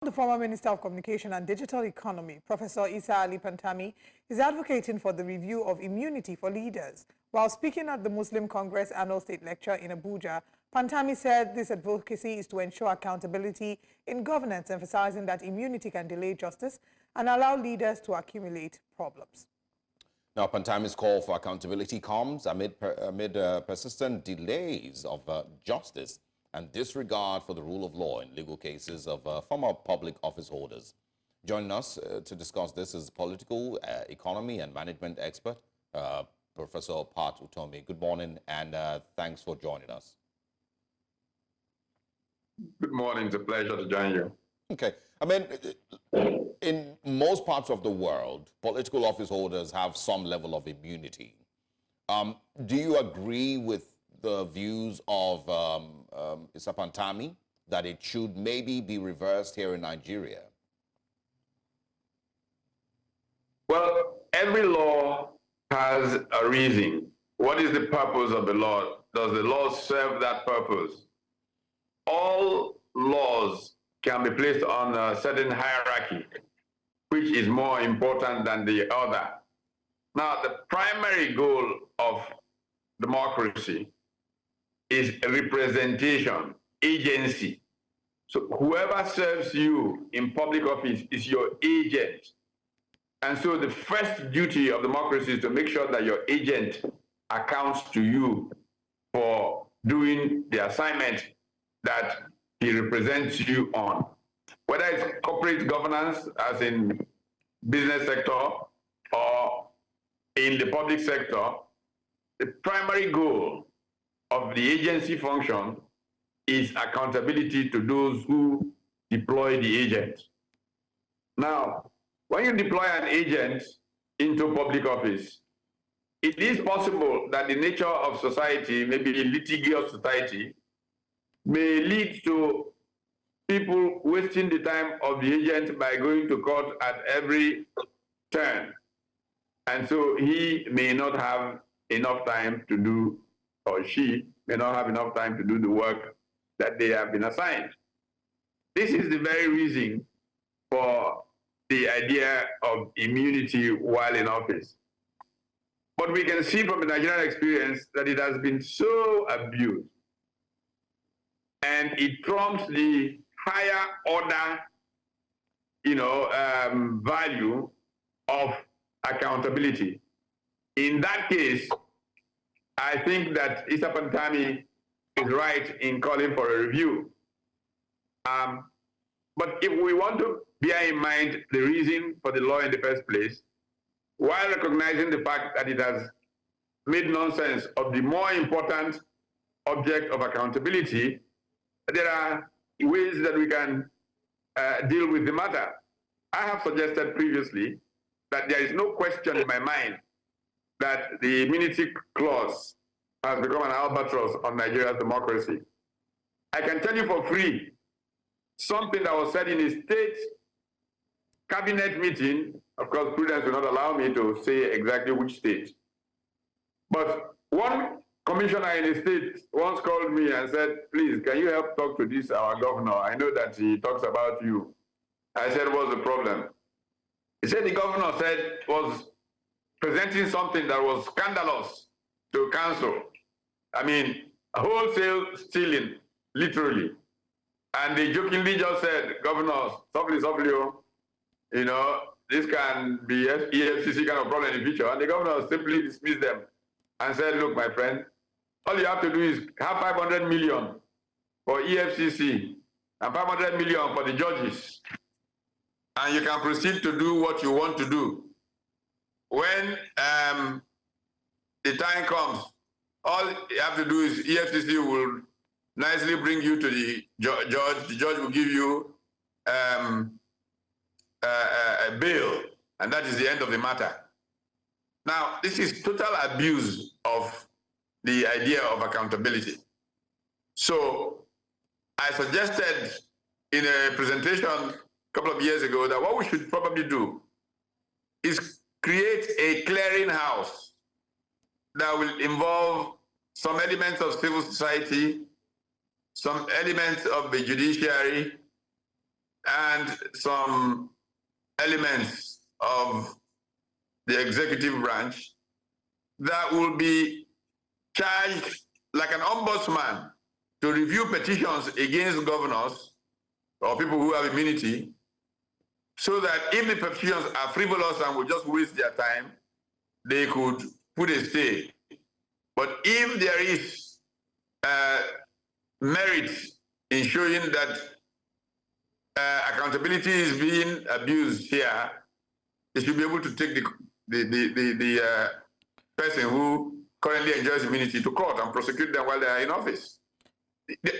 The former Minister of Communication and Digital Economy, Professor Ali Pantami, is advocating for the review of immunity for leaders. While speaking at the Muslim Congress Annual State Lecture in Abuja, Pantami said this advocacy is to ensure accountability in governance, emphasizing that immunity can delay justice and allow leaders to accumulate problems. Now, Pantami's call for accountability comes amid persistent delays of justice and disregard for the rule of law in legal cases of former public office holders. Joining us to discuss this is political, economy and management expert, Professor Utomi. Good morning and thanks for joining us. Good morning. It's a pleasure to join you. Okay. I mean, in most parts of the world, political office holders have some level of immunity. Do you agree with the views of Mr. Pantami that it should maybe be reversed here in Nigeria? Well, every law has a reason. What is the purpose of the law? Does the law serve that purpose? All laws can be placed on a certain hierarchy, which is more important than the other. Now, the primary goal of democracy is representation, agency. So whoever serves you in public office is your agent. And so the first duty of democracy is to make sure that your agent accounts to you for doing the assignment that he represents you on. Whether it's corporate governance, as in business sector, or in the public sector, the primary goal of the agency function is accountability to those who deploy the agent. Now, when you deploy an agent into public office, it is possible that the nature of society, maybe a litigious society, may lead to people wasting the time of the agent by going to court at every turn. And so he may not have enough time to do, or she may not have enough time to do the work that they have been assigned. This is the very reason for the idea of immunity while in office. But we can see from the Nigerian experience that it has been so abused. And it trumps the higher order, value of accountability. In that case, I think that Mr. Pantami is right in calling for a review. But if we want to bear in mind the reason for the law in the first place, while recognizing the fact that it has made nonsense of the more important object of accountability, there are ways that we can deal with the matter. I have suggested previously that there is no question in my mind that the immunity clause has become an albatross on Nigeria's democracy. I can tell you for free something that was said in a state cabinet meeting. Of course, prudence will not allow me to say exactly which state. But one commissioner in a state once called me and said, please, can you help talk to this, our governor? I know that he talks about you. I said, what's the problem? He said the governor was presenting something that was scandalous to council. I mean, wholesale stealing, literally. And they jokingly just said, Governor, softly, this can be EFCC kind of problem in the future. And the governor simply dismissed them and said, look, my friend, all you have to do is have 500 million for EFCC and 500 million for the judges. And you can proceed to do what you want to do. When the time comes, all you have to do is EFCC will nicely bring you to the judge. The judge will give you a bail, and that is the end of the matter. Now, this is total abuse of the idea of accountability. So I suggested in a presentation a couple of years ago that what we should probably do is create a clearinghouse that will involve some elements of civil society, some elements of the judiciary, and some elements of the executive branch that will be charged like an ombudsman to review petitions against governors or people who have immunity, so that if the petitions are frivolous and will just waste their time, they could put a stay. But if there is merit in showing that accountability is being abused here, they should be able to take the person who currently enjoys immunity to court and prosecute them while they are in office.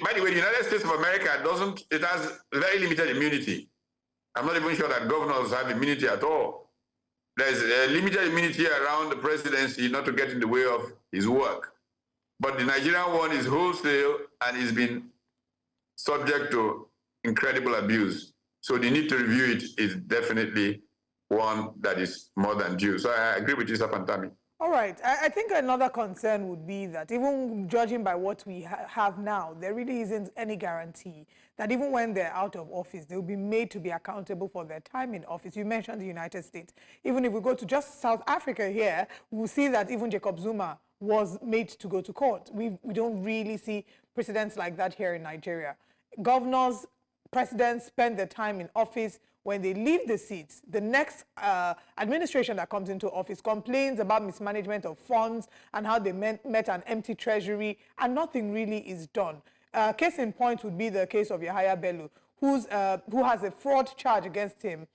By the way, the United States of America it has very limited immunity. I'm not even sure that governors have immunity at all. There's a limited immunity around the presidency not to get in the way of his work. But the Nigerian one is wholesale and is been subject to incredible abuse. So the need to review it is definitely one that is more than due. So I agree with you, Sir Pantami. All right. I think another concern would be that even judging by what we have now, there really isn't any guarantee that even when they're out of office, they'll be made to be accountable for their time in office. You mentioned the United States. Even if we go to just South Africa here, we'll see that even Jacob Zuma was made to go to court. We don't really see precedents like that here in Nigeria. Governors, presidents spend their time in office. When they leave the seats, the next administration that comes into office complains about mismanagement of funds and how they met an empty treasury, and nothing really is done. Case in point would be the case of Yahaya Bello, who has a fraud charge against him,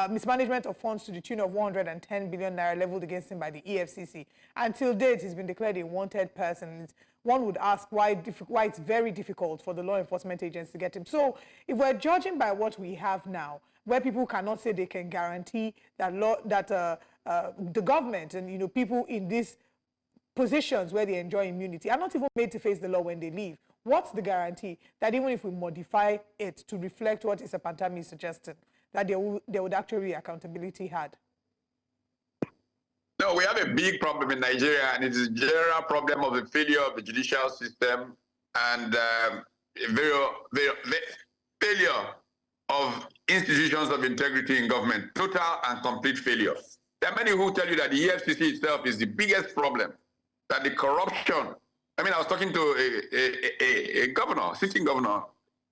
mismanagement of funds to the tune of 110 billion naira leveled against him by the EFCC. Until date, he's been declared a wanted person. One would ask why it's very difficult for the law enforcement agents to get him. So if we're judging by what we have now, where people cannot say they can guarantee that the government and people in these positions where they enjoy immunity are not even made to face the law when they leave, what's the guarantee that even if we modify it to reflect what Mr. Pantami is suggesting, that there would actually be accountability had? No, we have a big problem in Nigeria, and it is a general problem of the failure of the judicial system and failure of institutions of integrity in government, total and complete failure. There are many who tell you that the EFCC itself is the biggest problem, that the corruption. I mean, I was talking to a governor, sitting governor,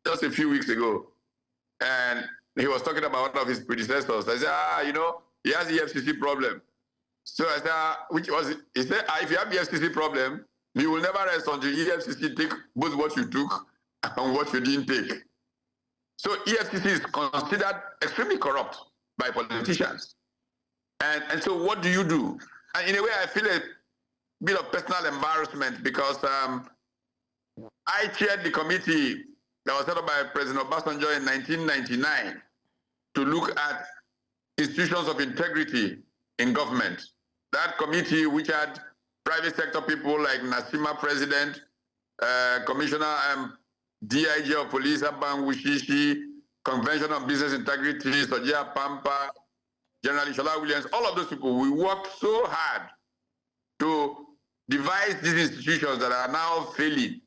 just a few weeks ago, and he was talking about one of his predecessors. I said, he has the EFCC problem. So I said, which was it? He said, if you have the EFCC problem, you will never rest until EFCC take both what you took and what you didn't take. So EFCC is considered extremely corrupt by politicians. And so what do you do? And in a way, I feel a bit of personal embarrassment because I chaired the committee that was set up by President Obasanjo in 1999 to look at institutions of integrity in government. That committee, which had private sector people like Nasima President, Commissioner DIG of Police, Abang Wushishi, Convention on Business Integrity, Sojia Pampa, General Ishola Williams, all of those people, we worked so hard to devise these institutions that are now failing.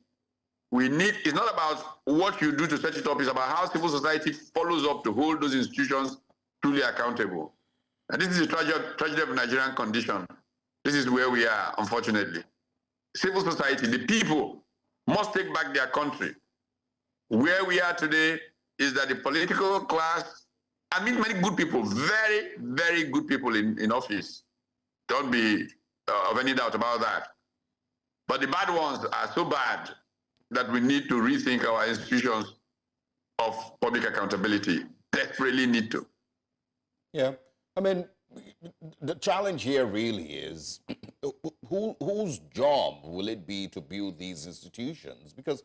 It's not about what you do to set it up, it's about how civil society follows up to hold those institutions truly accountable. And this is a tragedy of Nigerian condition. This is where we are, unfortunately. Civil society, the people, must take back their country. Where we are today is that the political class, I mean many good people, very, very good people in office. Don't be of any doubt about that. But the bad ones are so bad that we need to rethink our institutions of public accountability. Desperately need to. Yeah. I mean, the challenge here really is whose job will it be to build these institutions? Because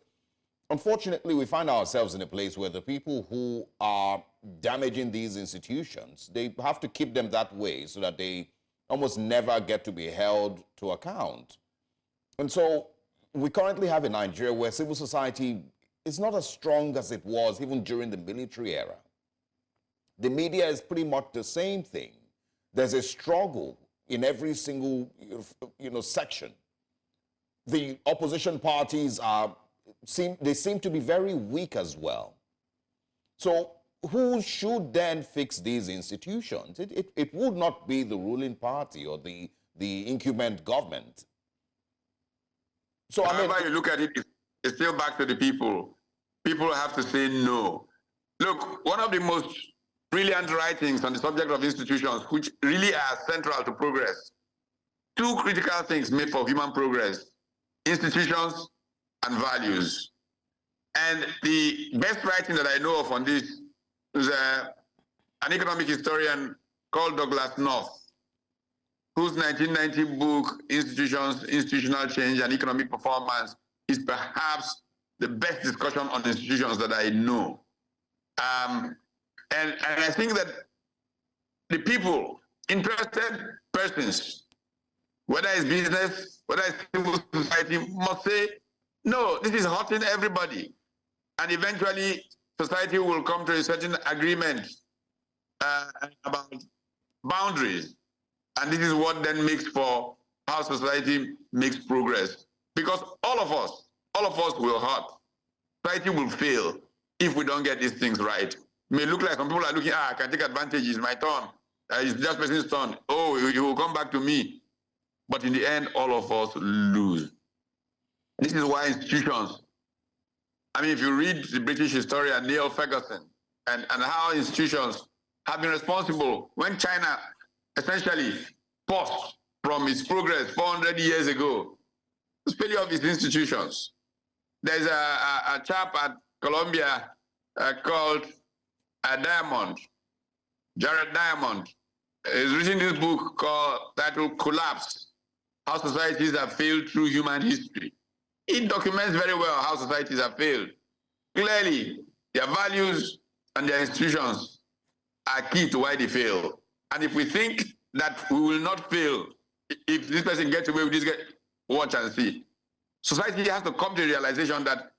unfortunately, we find ourselves in a place where the people who are damaging these institutions, they have to keep them that way so that they almost never get to be held to account. And so we currently have a Nigeria where civil society is not as strong as it was even during the military era. The media is pretty much the same thing. There's a struggle in every single section. The opposition parties seem to be very weak as well. So who should then fix these institutions? It would not be the ruling party or the incumbent government. So, however you look at it, it's still back to the people. People have to say no. Look, one of the most brilliant writings on the subject of institutions, which really are central to progress, two critical things made for human progress: institutions and values. And the best writing that I know of on this is an economic historian called Douglas North, whose 1990 book, Institutions, Institutional Change and Economic Performance, is perhaps the best discussion on institutions that I know. And I think that the people, interested persons, whether it's business, whether it's civil society, must say, no, this is hurting everybody. And eventually, society will come to a certain agreement about boundaries. And this is what then makes for how society makes progress. Because all of us will hurt. Society will fail if we don't get these things right. It may look like some people are looking, I can take advantage, it's my turn. It's just person's turn. Oh, it will come back to me. But in the end, all of us lose. This is why institutions, I mean, if you read the British historian Neil Ferguson and how institutions have been responsible when China essentially paused from its progress 400 years ago, the failure of its institutions. There's a chap at Columbia called Jared Diamond. He's written this book titled Collapse: How Societies Have Failed Through Human History. It documents very well how societies have failed. Clearly, their values and their institutions are key to why they fail. And if we think that we will not fail, if this person gets away with this, watch and see. Society has to come to the realization that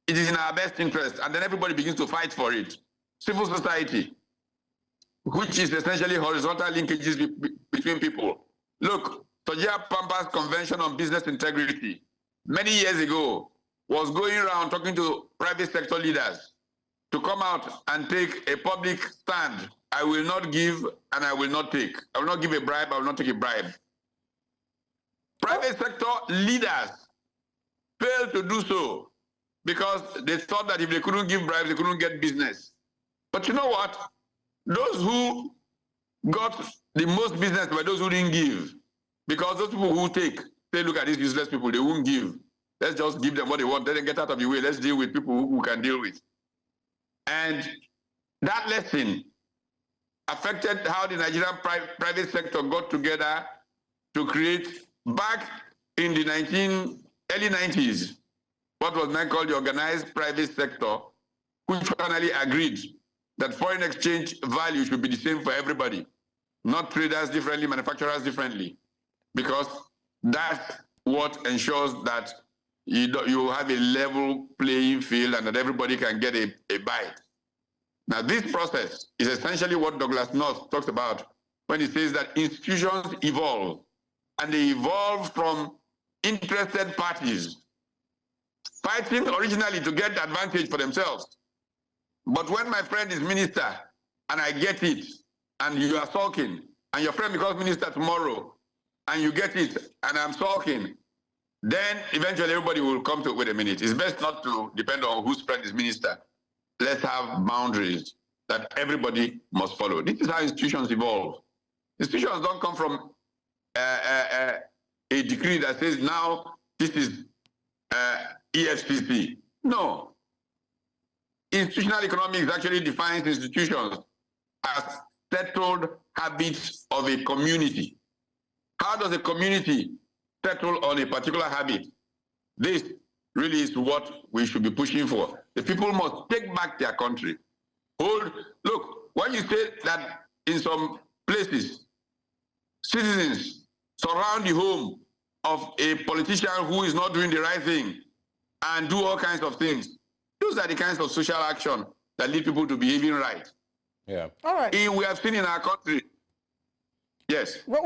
it is in our best interest, and then everybody begins to fight for it. Civil society, which is essentially horizontal linkages between people. Look, Tojia Pampa's Convention on Business Integrity, many years ago, was going around talking to private sector leaders to come out and take a public stand. I will not give and I will not take. I will not give a bribe, I will not take a bribe. Private sector leaders failed to do so because they thought that if they couldn't give bribes, they couldn't get business. But you know what? Those who got the most business were those who didn't give. Because those people who take, say, look at these useless people, they won't give. Let's just give them what they want. Let them get out of the way. Let's deal with people who can deal with. And that lesson affected how the Nigerian private sector got together to create, back in the early 90s, what was now called the organized private sector, which finally agreed that foreign exchange value should be the same for everybody, not traders differently, manufacturers differently, because that's what ensures that you have a level playing field and that everybody can get a bite. Now, this process is essentially what Douglas North talks about when he says that institutions evolve, and they evolve from interested parties fighting originally to get advantage for themselves. But when my friend is minister and I get it, and you are sulking, and your friend becomes minister tomorrow, and you get it, and I'm sulking, then eventually everybody will come to, wait a minute, it's best not to depend on whose friend is minister. Let's have boundaries that everybody must follow. This is how institutions evolve. Institutions don't come from a decree that says now this is EFCC. No. Institutional economics actually defines institutions as settled habits of a community. How does a community settle on a particular habit? This really is what we should be pushing for. The people must take back their country. Look, when you say that in some places, citizens surround the home of a politician who is not doing the right thing and do all kinds of things, those are the kinds of social action that lead people to behaving right. Yeah. All right. We have seen in our country. Yes. Well,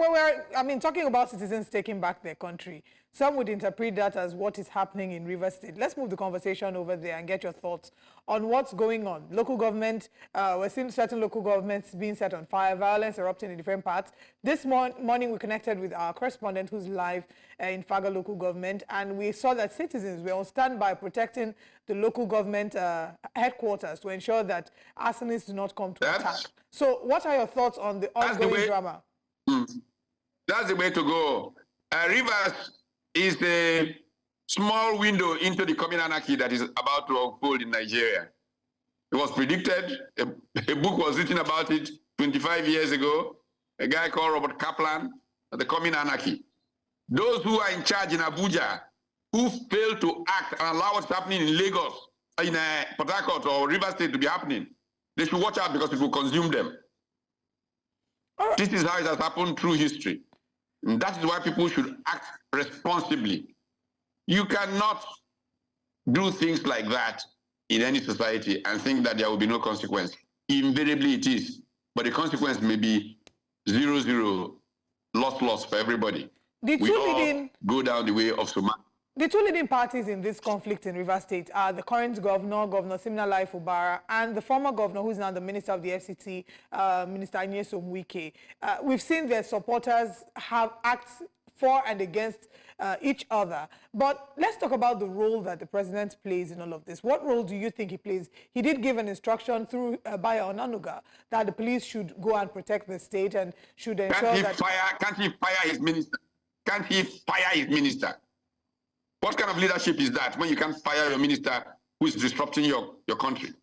talking about citizens taking back their country. Some would interpret that as what is happening in Rivers State. Let's move the conversation over there and get your thoughts on what's going on. Local government, we're seeing certain local governments being set on fire, violence erupting in different parts. This morning we connected with our correspondent who's live in Faga local government, and we saw that citizens were on standby protecting the local government headquarters to ensure that arsonists do not come to attack. So what are your thoughts on the ongoing drama? That's the way to go. Rivers is a small window into the coming anarchy that is about to unfold in Nigeria. It was predicted. A book was written about it 25 years ago. A guy called Robert Kaplan, The Coming Anarchy. Those who are in charge in Abuja, who fail to act and allow what's happening in Lagos, in Port Harcourt or Rivers State to be happening, they should watch out because it will consume them. Right. This is how it has happened through history. And that is why people should act responsibly. You cannot do things like that in any society and think that there will be no consequence. Invariably it is, but the consequence may be 0-0, loss for everybody. We all go down the way of Somalia. The two leading parties in this conflict in Rivers State are the current governor, Governor Siminalayi Fubara, and the former governor, who is now the minister of the FCT, Minister Nyesom Wike. We've seen their supporters have acts for and against each other. But let's talk about the role that the president plays in all of this. What role do you think he plays? He did give an instruction through Bayo Onanuga that the police should go and protect the state and should ensure that... Can't he fire his minister? Can't he fire his minister? What kind of leadership is that when you can't fire your minister who is disrupting your country?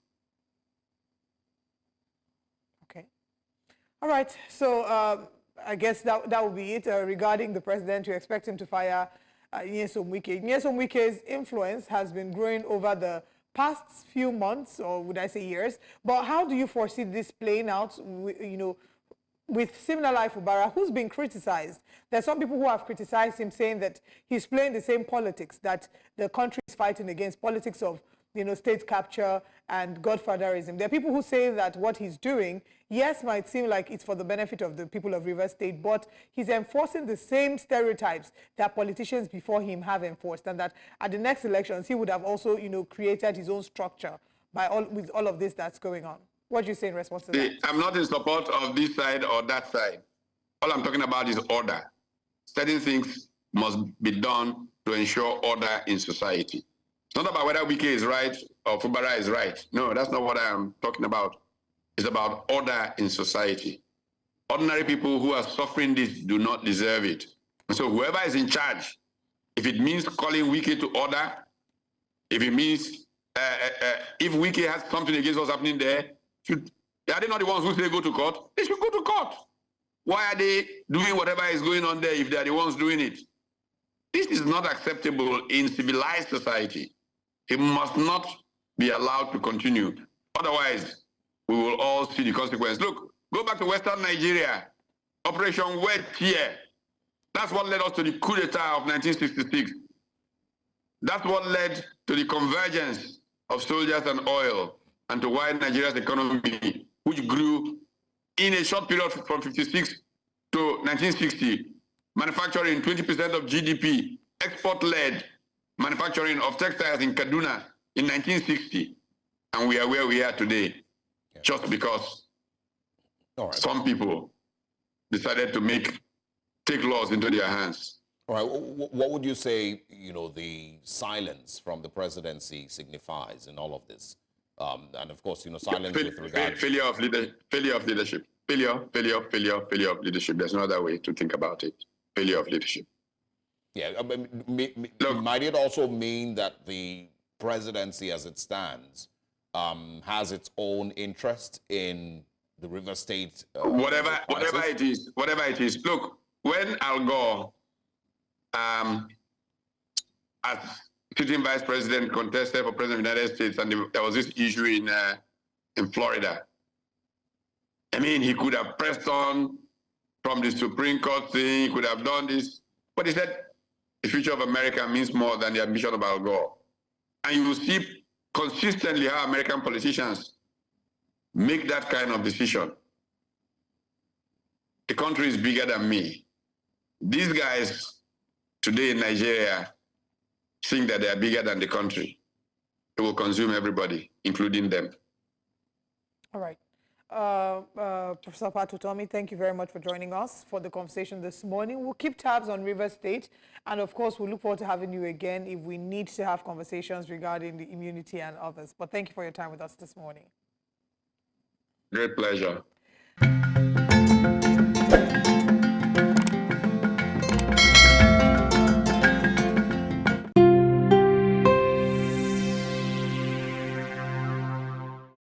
Okay. All right. So I guess that will be it regarding the president. You expect him to fire Nyesom Wike. Nyesom Wike's influence has been growing over the past few months, or would I say years. But how do you foresee this playing out, with Siminalayi Fubara, who's been criticized? There's some people who have criticized him, saying that he's playing the same politics that the country is fighting against, politics of state capture and godfatherism. There are people who say that what he's doing, yes, might seem like it's for the benefit of the people of Rivers State, but he's enforcing the same stereotypes that politicians before him have enforced, and that at the next elections, he would have also, created his own structure with all of this that's going on. What do you say in response to that? I'm not in support of this side or that side. All I'm talking about is order. Certain things must be done to ensure order in society. It's not about whether Wike is right or Fubara is right. No, that's not what I'm talking about. It's about order in society. Ordinary people who are suffering this do not deserve it. And so whoever is in charge, if it means calling Wike to order, if it means, if Wike has something against what's happening there, are they not the ones who say go to court? They should go to court. Why are they doing whatever is going on there if they are the ones doing it? This is not acceptable in civilized society. It must not be allowed to continue. Otherwise, we will all see the consequence. Look, go back to Western Nigeria, Operation Wet Tear. That's what led us to the coup d'etat of 1966. That's what led to the convergence of soldiers and oil, and to why Nigeria's economy, which grew in a short period from 56 to 1960, manufacturing 20% of GDP, export-led manufacturing of textiles in Kaduna in 1960. And we are where we are today, just because some people decided to take laws into their hands. All right, what would you say, the silence from the presidency signifies in all of this? And of course, silence with regard failure of leadership. Failure of leadership. There's no other way to think about it. Failure of leadership. Yeah, might it also mean that the presidency, as it stands, has its own interest in the River State? Whatever it is. Look, when Al Gore, as sitting vice president, contested for president of the United States, and there was this issue in Florida. I mean, he could have pressed on from the Supreme Court thing, he could have done this, but he said the future of America means more than the ambition of Al Gore. And you will see consistently how American politicians make that kind of decision. The country is bigger than me. These guys, today in Nigeria think that they are bigger than the country, it will consume everybody, including them. All right. Professor Utomi, thank you very much for joining us for the conversation this morning. We'll keep tabs on Rivers State, and of course, we'll look forward to having you again if we need to have conversations regarding the immunity and others. But thank you for your time with us this morning. Great pleasure.